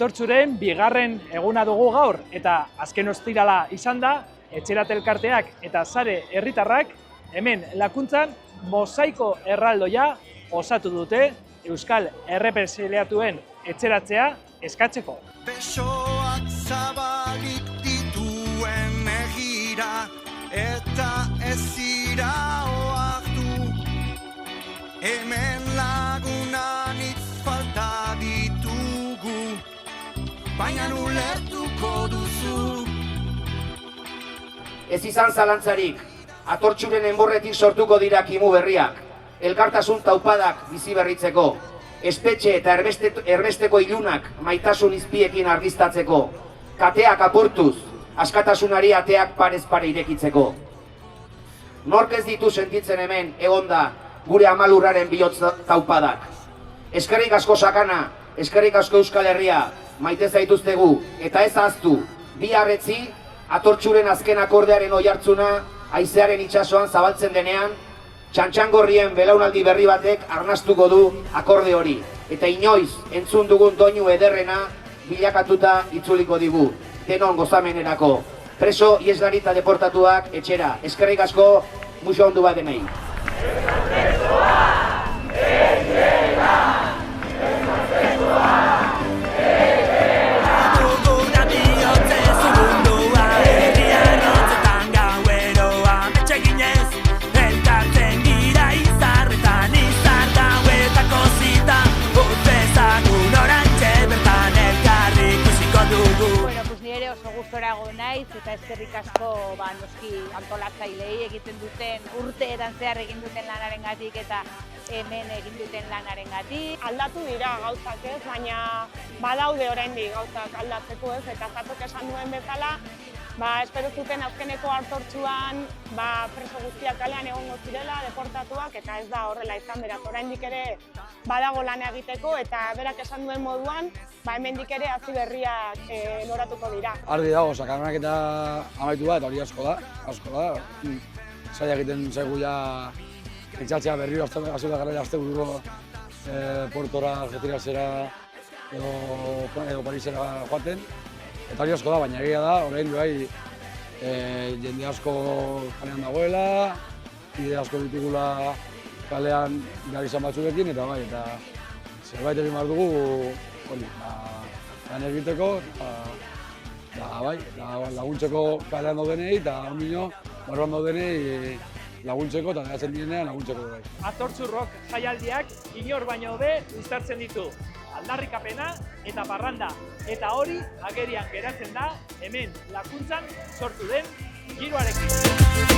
Atortxuren bigarren eguna dugu gaur eta azken ostirala izan da, Etxerat elkarteak eta sare herritarrak hemen Lakuntzan mosaiko erraldoia osatu dute Euskal errepresaliatuen etxeratzea eskatzeko. Besoak zabalik dituen egira eta ez ira oartu, hemen lagunan hitz falta ditugu, baina ulertuko duzu. Ez izan zalantzarik, Atortxuren enborretik sortuko dira kimu berriak, elkartasun taupadak bizi berritzeko, espetxe eta erbesteko ilunak maitasun izpiekin argiztatzeko, kateak apurtuz, askatasunari ateak parez pare irekitzeko. Nork ez ditu sentitzen hemen egonda gure amalurraren bihotz taupadak. Eskerrik asko Sakana, eskerrik asko Euskal Herria, maite zaituztegu eta ez ahaztu, bi harretzi, Atortxuren azken akordearen oihartzuna haizearen itsasoan zabaltzen denean, txantxangorrien belaunaldi berri batek arnastuko du akorde hori. Eta inoiz entzun dugun doinu ederrena bilakatuta itzuliko digu, denon gozamenerako. Preso, iheslari eta deportatuak etxera. Eskerrik asko, muxo ondu bat denei. Nire oso gustora egon naiz eta eskerrik asko noski antolatzaileei egiten duten urteetan zehar egin duten lanarengatik eta hemen egin duten lanarengatik. Aldatu dira gauzak ez, baina badaude oraindik gauzak aldatzeko ez, eta Zatok esan duen bezala, espero zuten azkeneko Atortxuan preso guztiak kalean egongo zirela, deportatuak, eta ez da horrela izan, beraz oraindik ere badago lana egiteko eta berak esan duen moduan, hemendik ere hazi berriak loratuko dira. Argi dago, Sakananak eta amaitu da, eta hori asko da. Zaila egiten zaigu ja itxatzea berriro hasi da gara asteburuko Portora, Algeciras edo Parisera joaten. Eta hori asko da, baina egia da, orain bai jende asko kalean dagoela, ide asko ditugula kalean behar izan batzuekin, eta bai, eta zerbait egin behar dugu lan egiteko, laguntzeko kalean daudenei, eta ondino barruan daudenei laguntzeko, eta nehatzen dienean laguntzeko bai. Atortxurrok jaialdiak inor baino hobe uztartzen ditu. Aldarrikapena eta parranda, eta hori agerian geratzen da hemen Lakuntzan sortu den giroarekin.